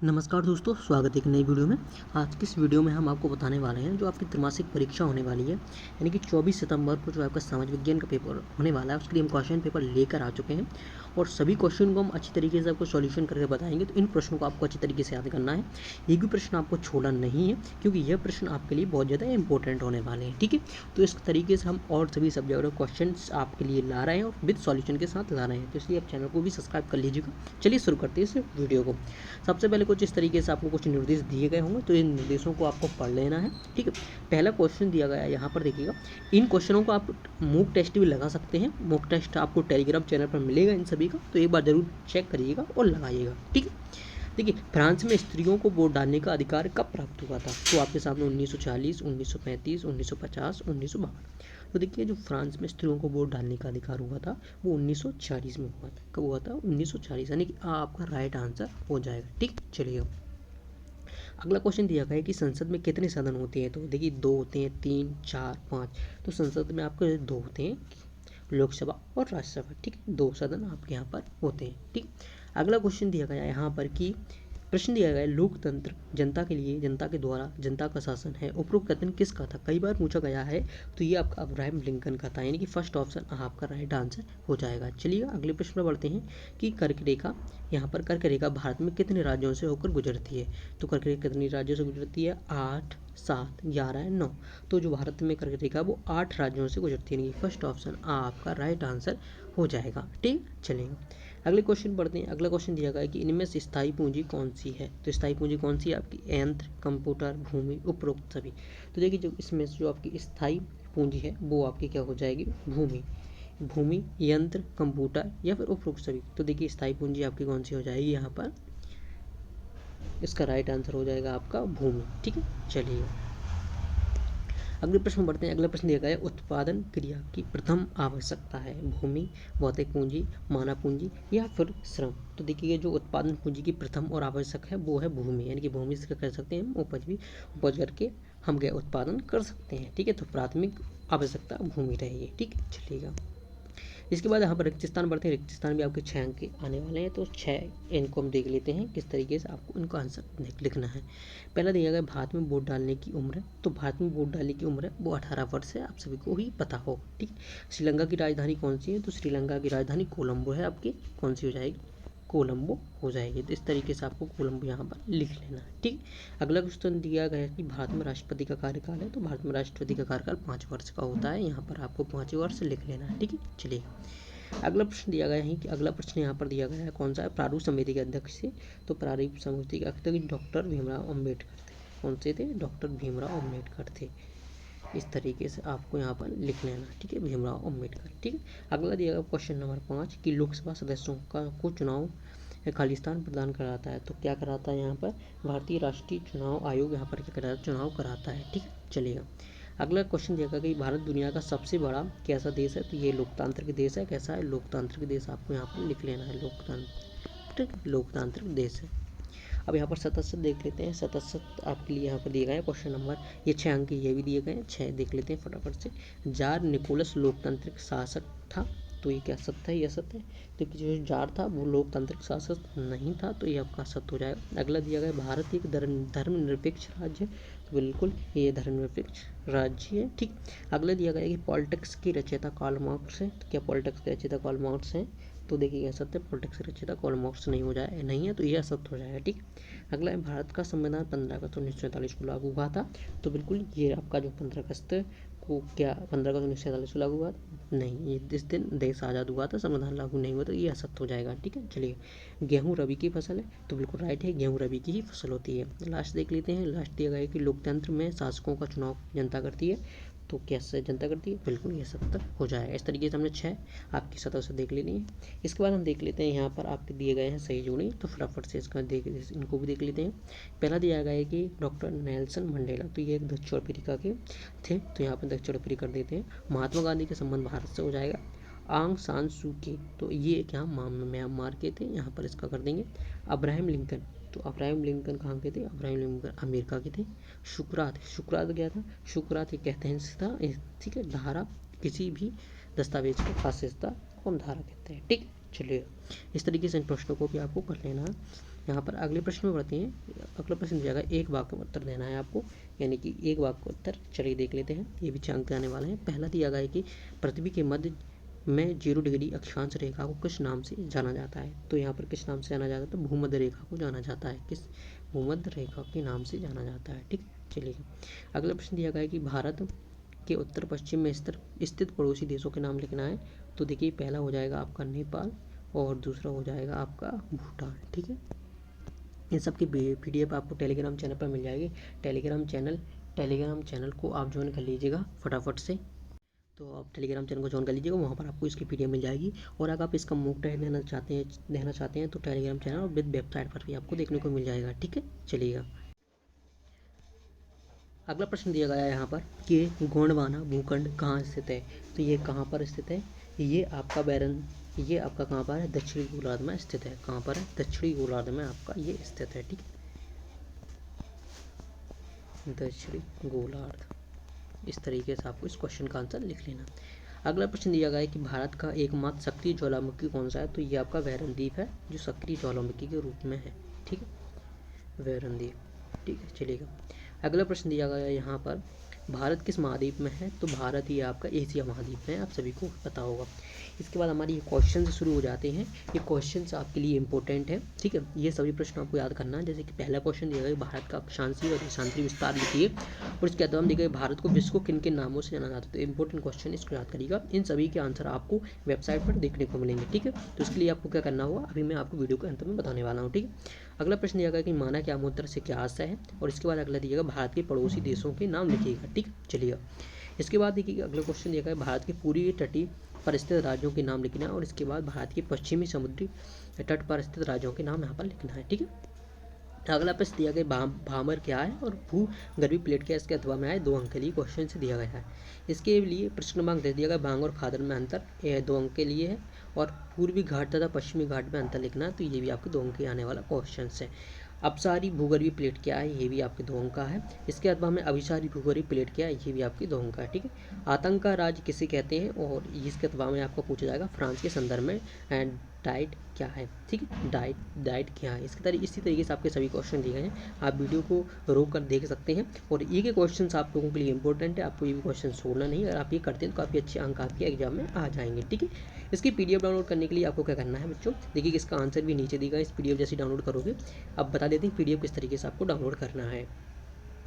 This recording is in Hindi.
नमस्कार दोस्तों, स्वागत है एक नई वीडियो में। आज की इस वीडियो में हम आपको बताने वाले हैं जो आपकी त्रैमासिक परीक्षा होने वाली है, यानी कि 24 सितंबर को जो आपका समाज विज्ञान का पेपर होने वाला है, उसके लिए हम क्वेश्चन पेपर लेकर आ चुके हैं और सभी क्वेश्चन को हम अच्छी तरीके से आपको सॉल्यूशन करके बताएंगे। तो इन प्रश्नों को आपको अच्छी तरीके से याद करना है, एक भी प्रश्न आपको छोड़ना नहीं है, क्योंकि यह प्रश्न आपके लिए बहुत ज़्यादा इंपॉर्टेंट होने वाले हैं। ठीक है, तो इस तरीके से हम और सभी सब्जेक्ट और क्वेश्चन आपके लिए ला रहे हैं और विद सॉल्यूशन के साथ ला रहे हैं, तो इसलिए आप चैनल को भी सब्सक्राइब कर लीजिएगा। चलिए शुरू करते हैं इस वीडियो को। सबसे पहले कुछ इस तरीके से आपको कुछ निर्देश दिए गए होंगे, तो इन निर्देशों को आपको पढ़ लेना है। ठीक है, पहला क्वेश्चन दिया गया है, यहाँ पर देखिएगा। इन क्वेश्चनों को आप मॉक टेस्ट भी लगा सकते हैं। मॉक टेस्ट आपको टेलीग्राम चैनल पर मिलेगा इन सभी का, तो एक बार जरूर चेक करिएगा और लगाइएगा। ठीक है, देखिए, फ्रांस में स्त्रियों को वोट डालने का अधिकार कब प्राप्त हुआ था? तो आपके सामने 1940, 1935, 1950, 1952। तो देखिए, जो फ्रांस में स्त्रियों को वोट डालने का अधिकार हुआ था वो 1940 में हुआ था। कब हुआ था? 1940, यानी कि आपका राइट आंसर हो जाएगा। ठीक, चलिए अगला क्वेश्चन दिया गया है कि संसद में कितने सदन होते हैं? तो देखिए, 2 होते हैं, 3, 4, 5। तो संसद में आपके 2 होते हैं, लोकसभा और राज्यसभा। ठीक है, 2 सदन आपके यहाँ पर होते हैं। ठीक, अगला क्वेश्चन दिया गया है यहाँ पर कि प्रश्न दिया गया है, लोकतंत्र जनता के लिए, जनता के द्वारा, जनता का शासन है, उपरोक्त कथन किसका था? कई बार पूछा गया है, तो ये आपका अब्राहम लिंकन का था, यानी कि फर्स्ट ऑप्शन आपका राइट आंसर हो जाएगा। चलिए अगले प्रश्न पर बढ़ते हैं कि कर्क रेखा, यहाँ पर कर्क रेखा भारत में कितने राज्यों से होकर गुजरती है? तो कर्क रेखा कितने राज्यों से गुजरती है? 8, 7, 11, 9। तो जो भारत में कर्क रेखा वो 8 राज्यों से गुजरती है, फर्स्ट ऑप्शन आपका राइट आंसर हो जाएगा। ठीक, चलेगा अगले क्वेश्चन पढ़ते हैं। अगला क्वेश्चन दिया गया है कि इनमें से स्थायी पूंजी कौन सी है? तो स्थायी पूंजी कौन सी है आपकी? यंत्र, कंप्यूटर, भूमि, उपरोक्त सभी। तो देखिए, जो इसमें से जो आपकी स्थायी पूंजी है वो आपकी क्या हो जाएगी? भूमि। भूमि, यंत्र, कंप्यूटर या फिर उपरोक्त सभी। तो देखिए, स्थायी पूंजी आपकी कौन सी हो जाएगी? यहाँ पर इसका राइट आंसर हो जाएगा आपका भूमि। ठीक है, चलिए अगले प्रश्न बढ़ते हैं। अगला प्रश्न दिया गया है, उत्पादन क्रिया की प्रथम आवश्यकता है भूमि, भौतिक पूंजी, मानव पूंजी या फिर श्रम। तो देखिए, जो उत्पादन पूंजी की प्रथम और आवश्यक है वो है भूमि, यानी कि भूमि से कर सकते हैं हम उपज करके हम क्या उत्पादन कर सकते हैं। ठीक है, तो प्राथमिक आवश्यकता भूमि रहेगी। ठीक है, चलिएगा इसके बाद यहाँ पर रिक्त स्थान बढ़ते हैं। रिक्त स्थान भी आपके 6 अंक के आने वाले हैं, तो 6 इनको हम देख लेते हैं किस तरीके से आपको इनको आंसर लिखना है। पहला दिया गया भारत में वोट डालने की उम्र है, तो भारत में वोट डालने की उम्र है वो 18 वर्ष है, आप सभी को ही पता हो। ठीक, श्रीलंका की राजधानी कौन सी है? तो श्रीलंका की राजधानी कोलंबो है आपकी, कौन सी हो जाएगी? कोलंबो हो जाएगी। तो इस तरीके से आपको कोलंबो यहाँ पर लिख लेना है। ठीक, अगला क्वेश्चन दिया गया है कि भारत में राष्ट्रपति का कार्यकाल है, तो भारत में राष्ट्रपति का कार्यकाल 5 वर्ष का होता है, यहाँ पर आपको 5 वर्ष लिख लेना है। ठीक है, चलिए अगला प्रश्न दिया गया है कि अगला प्रश्न यहाँ पर दिया गया है कौन सा है? प्रारूप समिति के अध्यक्ष से। तो प्रारूप समिति के अध्यक्ष डॉक्टर भीमराव अम्बेडकर थे। कौन से थे? डॉक्टर भीमराव अम्बेडकर थे। इस तरीके से आपको यहाँ पर लिख लेना। ठीक है, भीमराव अम्बेडकर। ठीक है, अगला दिया गया क्वेश्चन नंबर 5 कि लोकसभा सदस्यों को चुनाव खालिस्तान प्रदान कराता है, तो क्या कराता है? यहाँ पर भारतीय राष्ट्रीय चुनाव आयोग यहाँ पर क्या कराता है? चुनाव कराता है। ठीक है, चलिएगा अगला क्वेश्चन देखा कि भारत दुनिया का सबसे बड़ा कैसा देश है? तो ये लोकतांत्रिक देश है। कैसा है? लोकतांत्रिक देश आपको यहाँ पर लिख लेना है, लोकतांत्रिक देश है। अब यहाँ पर सदस्य देख लेते हैं। सदस्य आपके लिए यहाँ पर दिए गए हैं क्वेश्चन नंबर, ये 6 अंक ये भी दिए गए हैं, 6 देख लेते हैं फटाफट से। जार निकोलस लोकतांत्रिक शासक था, तो ये क्या सत्य है? यह सत्य है। तो जो जार था वो लोकतांत्रिक शासक नहीं था, तो ये आपका सत्य हो जाएगा। अगला दिया गया भारत एक धर्मनिरपेक्ष राज्य है, तो बिल्कुल ये धर्मनिरपेक्ष राज्य है। ठीक, अगला दिया गया है कि पॉलिटिक्स की रचयिता कार्ल मार्क्स है, तो क्या पॉलिटिक्स के रचयिता कार्ल मार्क्स है? तो देखिए यह सत्य, पॉलिटिक्स की रचयिता कार्ल मार्क्स नहीं हो जाए, नहीं है, तो यह सत्य हो जाएगा। ठीक, अगला है भारत का संविधान 15 अगस्त 1947 को लागू हुआ था, तो बिल्कुल ये आपका जो 15 अगस्त को क्या 15 अगस्त 1947 को लागू हुआ? नहीं, ये इस दिन देश आज़ाद हुआ था, संविधान लागू नहीं हुआ, तो ये असत्य हो जाएगा। ठीक है, चलिए गेहूँ रबी की फसल है, तो बिल्कुल राइट है, गेहूँ रबी की ही फसल होती है। लास्ट देख लेते हैं। लास्ट दिया गया है कि लोकतंत्र में शासकों का चुनाव जनता करती है, तो कैसे जनता करती है? बिल्कुल ये 70 हो जाएगा। इस तरीके से हमने 6 आपकी सतह से देख लेनी है। इसके बाद हम देख लेते हैं यहाँ पर आपके दिए गए हैं सही जोड़ी, तो फटाफट से इनको भी देख लेते हैं। पहला दिया गया है कि डॉक्टर नेल्सन मंडेला, तो ये एक दक्षिण अफ्रीका के थे, तो यहाँ पर दक्षिण अफ्रीका कर देते हैं। महात्मा गांधी के संबंध भारत से हो जाएगा। आंग सान सू की, तो ये क्या म्यांमार के थे, यहाँ पर इसका कर देंगे। अब्राहम लिंकन, तो अब्राहम लिंकन कहाँ के थे? अब्राहम लिंकन अमेरिका के थे। शुक्रात क्या था? शुक्रात एक कहते हैं था, ठीक है, धारा, किसी भी दस्तावेज का खास हिस्सा को हम धारा कहते हैं। ठीक, चलिए इस तरीके से इन प्रश्नों को भी आपको कर लेना यहाँ पर अगले प्रश्न में बढ़ते हैं। अगला प्रश्न दिया गया, एक वाक्य में उत्तर देना है आपको, यानी कि एक वाक्य उत्तर। चलिए देख लेते हैं, ये भी अंक आने वाले हैं। पहला दिया गया है कि पृथ्वी के मध्य में 0 डिग्री अक्षांश रेखा को किस नाम से जाना जाता है। तो यहाँ पर किस नाम से जाना जाता है, तो भूमध्य रेखा को जाना जाता है। किस भूमध्य रेखा के नाम से जाना जाता है। ठीक, चलिए अगला प्रश्न दिया गया है कि भारत के उत्तर पश्चिम में स्थित पड़ोसी देशों के नाम लिखना है। तो देखिए, पहला हो जाएगा आपका नेपाल और दूसरा हो जाएगा आपका भूटान। ठीक है, इन सब की PDF आपको टेलीग्राम चैनल पर मिल जाएगी। टेलीग्राम चैनल को आप ज्वाइन कर लीजिएगा फटाफट से। तो आप टेलीग्राम चैनल को ज्वाइन कर लीजिएगा, वहाँ पर आपको इसकी PDF मिल जाएगी। और अगर आप इसका मॉक टेस्ट लेना चाहते हैं तो टेलीग्राम चैनल और विद वेबसाइट पर भी आपको देखने को मिल जाएगा। ठीक है, चलिएगा अगला प्रश्न दिया गया है यहाँ पर कि गोंडवाना भूखंड कहाँ स्थित है। तो ये कहाँ पर स्थित है, ये आपका कहाँ पर है, दक्षिणी गोलार्ध में स्थित है। कहाँ पर है, दक्षिणी गोलार्ध में आपका ये स्थित है। ठीक है, दक्षिणी गोलार्ध। इस तरीके से आपको इस क्वेश्चन का आंसर लिख लेना। अगला प्रश्न दिया गया है कि भारत का एकमात्र सक्रिय ज्वालामुखी कौन सा है। तो ये आपका वैरनद्वीप है, जो सक्रिय ज्वालामुखी के रूप में है। ठीक है, वैरनद्वीप। ठीक है, चलिएगा अगला प्रश्न दिया गया है यहाँ पर, भारत किस महाद्वीप में है। तो भारत ही आपका एशिया महाद्वीप में, आप सभी को पता होगा। इसके बाद हमारी ये क्वेश्चन से शुरू हो जाते हैं। ये क्वेश्चन आपके लिए इंपॉर्टेंट है। ठीक है, ये सभी प्रश्न आपको याद करना है। जैसे कि पहला क्वेश्चन दिया गया, भारत का अक्षांशीय और देशांतरी विस्तार लिखिए। और इसके बाद दिया गया, भारत को विश्व को किन किन नामों से जाना जाता है। तो इंपॉर्टेंट क्वेश्चन, इसको याद करिएगा। इन सभी के आंसर आपको वेबसाइट पर देखने को मिलेंगे। ठीक है, तो इसके लिए आपको क्या करना होगा, अभी मैं आपको वीडियो के अंत में बताने वाला हूँ। ठीक है, अगला प्रश्न दिया गया कि माना क्या मुद्रा से क्या आशय है। और इसके बाद अगला दिएगा, भारत के पड़ोसी देशों के नाम लिखिएगा। ठीक, चलिएगा इसके बाद देखिए अगला क्वेश्चन दिया गया, भारत के पूर्वी तटीय पर स्थित राज्यों के नाम लिखना है। और इसके बाद भारत के पश्चिमी समुद्री तट पर स्थित राज्यों के नाम यहाँ पर लिखना है। ठीक है, अगला प्रश्न दिया गया, भामर क्या है और भूगर्भीय प्लेट क्या है। इसके अथवा में आए 2 अंक के लिए क्वेश्चन से दिया गया है। इसके लिए प्रश्न क्रमांक दे दिया गया, भांग और खादर में अंतर, यह 2 अंक के लिए है। और पूर्वी घाट तथा पश्चिमी घाट में अंतर लिखना है। तो ये भी आपके 2 अंक के आने वाला क्वेश्चन है। अपसारी भूगर्भीय प्लेट क्या है, ये भी आपके 2 अंक का है। इसके अथवा में अभिसारी भूगर्भीय प्लेट क्या है, ये भी आपके 2 अंक का है। ठीक है, आतंक का राज्य किसे कहते हैं, और इसके अथवा में आपको पूछा जाएगा फ्रांस के संदर्भ में। एंड डाइट क्या है। ठीक है, डाइट क्या है। इसी तरीके से आपके सभी क्वेश्चन दिए गए हैं। आप वीडियो को रोक कर देख सकते हैं। और ये के क्वेश्चन आप लोगों के लिए इंपॉर्टेंट है, आपको ये भी क्वेश्चन छोड़ना नहीं। अगर आप ये करते हैं तो काफ़ी अच्छे अंक आपके एग्जाम में आ जाएंगे। ठीक है, इसकी PDF डाउनलोड करने के लिए आपको क्या करना है बच्चों, देखिए इसका आंसर भी नीचे दिया गया। इस PDF जैसे डाउनलोड करोगे, अब बता देते हैं PDF किस तरीके से आपको डाउनलोड करना है।